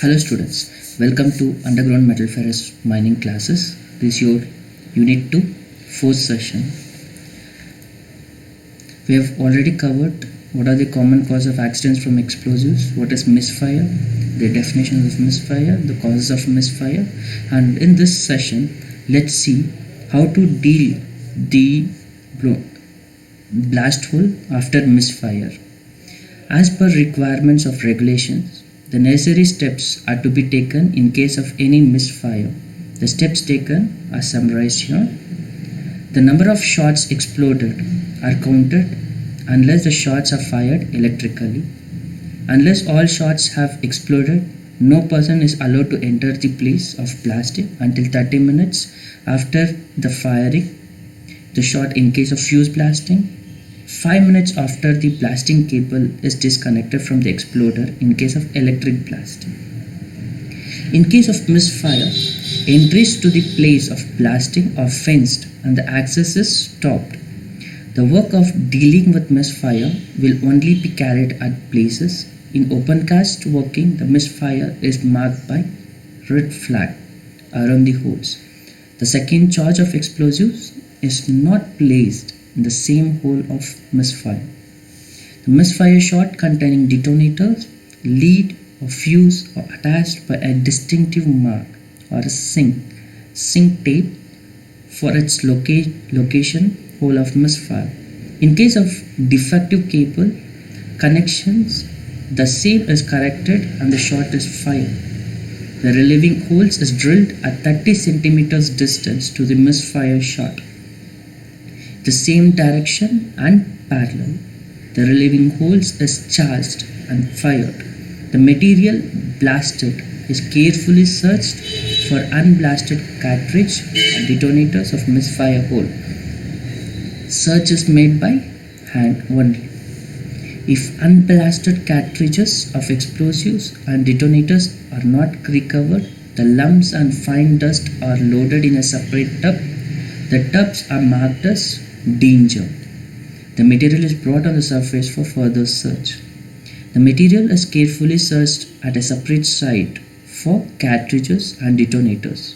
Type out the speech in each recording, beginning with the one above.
Hello students, welcome to Underground Metal Ferrous Mining classes. This is your Unit 2, 4th session. We have already covered what are the common causes of accidents from explosives, what is misfire, the definition of misfire, the causes of misfire, and in this session, let's see how to deal the blast hole after misfire. As per requirements of regulations, the necessary steps are to be taken in case of any misfire. The steps taken are summarized here. The number of shots exploded are counted unless the shots are fired electrically. Unless all shots have exploded, no person is allowed to enter the place of blasting until 30 minutes after the firing the shot in case of fuse blasting. 5 minutes after the blasting cable is disconnected from the exploder in case of electric blasting. In case of misfire, entries to the place of blasting are fenced and the access is stopped. The work of dealing with misfire will only be carried at places. In open cast working, the misfire is marked by red flag around the holes. The second charge of explosives is not placed in the same hole of misfire. The misfire shot containing detonators, lead or fuse are attached by a distinctive mark or a zinc tape for its location hole of misfire. In case of defective cable connections, the same is corrected and the shot is fired. The relieving holes is drilled at 30 centimeters distance to the misfire shot, the same direction and parallel. The relieving holes is charged and fired. The material blasted is carefully searched for unblasted cartridge and detonators of misfire hole. Search is made by hand only. If unblasted cartridges of explosives and detonators are not recovered, the lumps and fine dust are loaded in a separate tub. The tubs are marked as danger. The material is brought on the surface for further search. The material is carefully searched at a separate site for cartridges and detonators.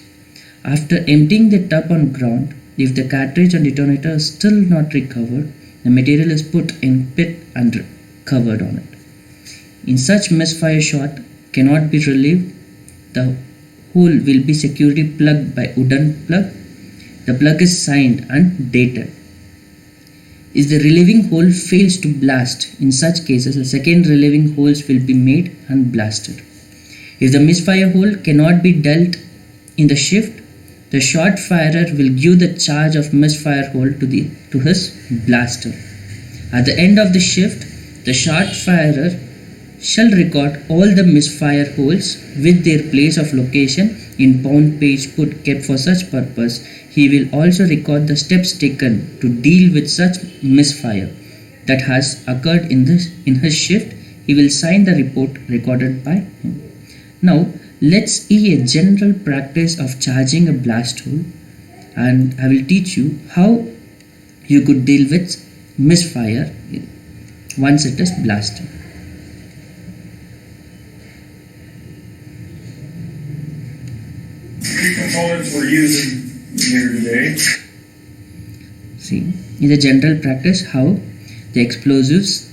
After emptying the tub on ground, if the cartridge and detonator is still not recovered, the material is put in pit and covered on it. In such misfire shot cannot be relieved, the hole will be securely plugged by wooden plug. The plug is signed and dated. If the relieving hole fails to blast, in such cases the second relieving holes will be made and blasted. If the misfire hole cannot be dealt in the shift, the shot firer will give the charge of misfire hole to his blaster. At the end of the shift, the shot firer shall record all the misfire holes with their place of location in pound page put kept for such purpose. He will also record the steps taken to deal with such misfire that has occurred in his shift. He will sign the report recorded by him. Now let's see a general practice of charging a blast hole, and I will teach you how you could deal with misfire once it is blasted. Components we're using here today. See, in the general practice how the explosives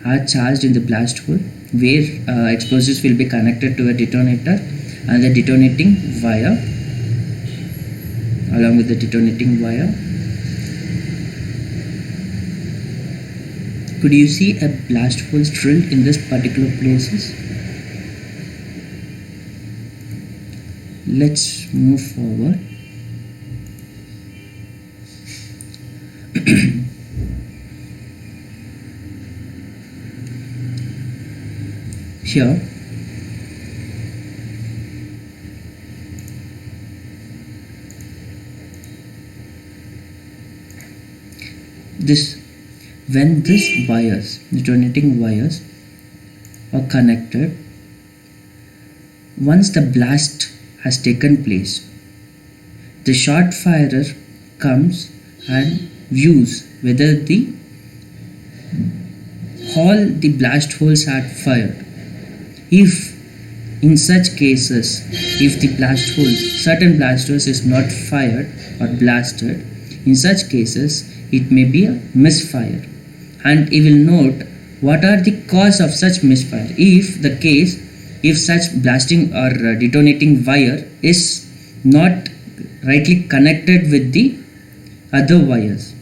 are charged in the blast hole, where explosives will be connected to a detonator and the detonating wire. Along with the detonating wire, could you see a blast hole drilled in this particular places? Let's move forward. Here when these wires, detonating wires, are connected, once the blast has taken place, the shot firer comes and views whether all the blast holes had fired. If In such cases, if the blast hole, certain blast holes is not fired or blasted, in such cases it may be a misfire. And we will note what are the cause of such misfire. If such blasting or detonating wire is not rightly connected with the other wires.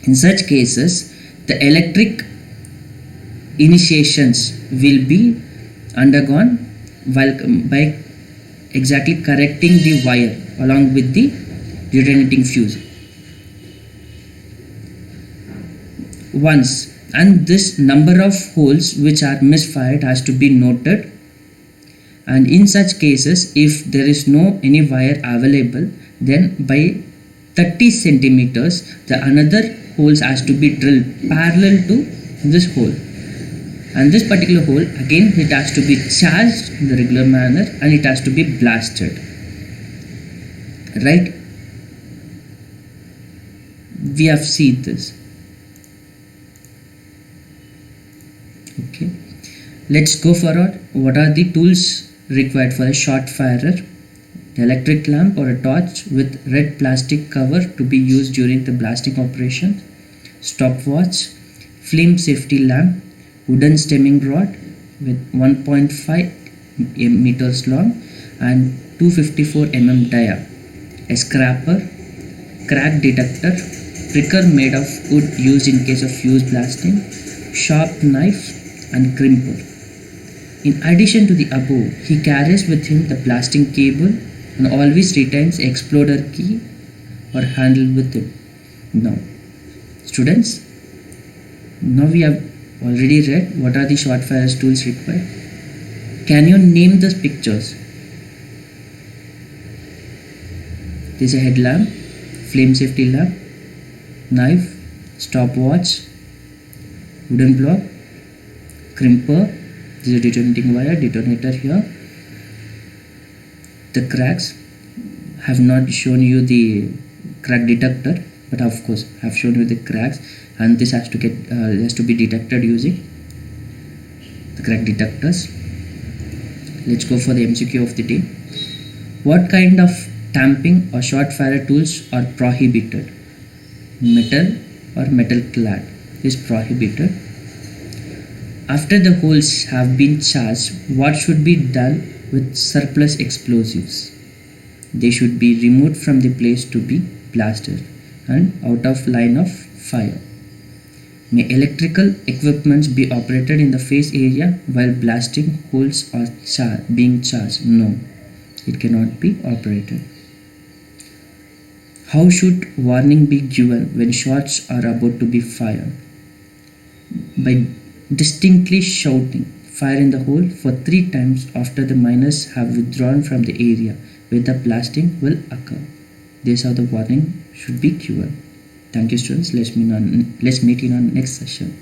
In such cases, the electric initiations will be undergone by exactly correcting the wire along with the detonating fuse. Once, and this number of holes which are misfired has to be noted, and in such cases if there is no any wire available, then by 30 centimeters the another holes has to be drilled parallel to this hole, and this particular hole again it has to be charged in the regular manner and it has to be blasted, right? We have seen this. Okay, let's go forward. What are the tools required for a short firer? The electric lamp or a torch with red plastic cover to be used during the blasting operation, stopwatch, flame safety lamp, wooden stemming rod with 1.5 meters long and 254 dia, a scraper, crack detector, pricker made of wood used in case of fuse blasting, sharp knife and crimper. In addition to the above, he carries with him the blasting cable and always retains exploder key or handle with it. Now, students, now we have already read what are the short fire tools required. Can you name the pictures? This is a headlamp, flame safety lamp, knife, stopwatch, wooden block, crimper, this is a detonating wire, detonator here. The cracks, have not shown you the crack detector, but of course have shown you the cracks, and this has to be detected using the crack detectors. Let's go for the MCQ of the day. What kind of tamping or short fire tools are prohibited? Metal or metal clad is prohibited. After the holes have been charged, what should be done with surplus explosives? They should be removed from the place to be blasted and out of line of fire. May electrical equipments be operated in the face area while blasting holes are being charged? No, it cannot be operated. How should warning be given when shots are about to be fired? By distinctly shouting fire in the hole for 3 times after the miners have withdrawn from the area where the blasting will occur. This is how the warning should be given. Thank you, students. Let's meet in our next session.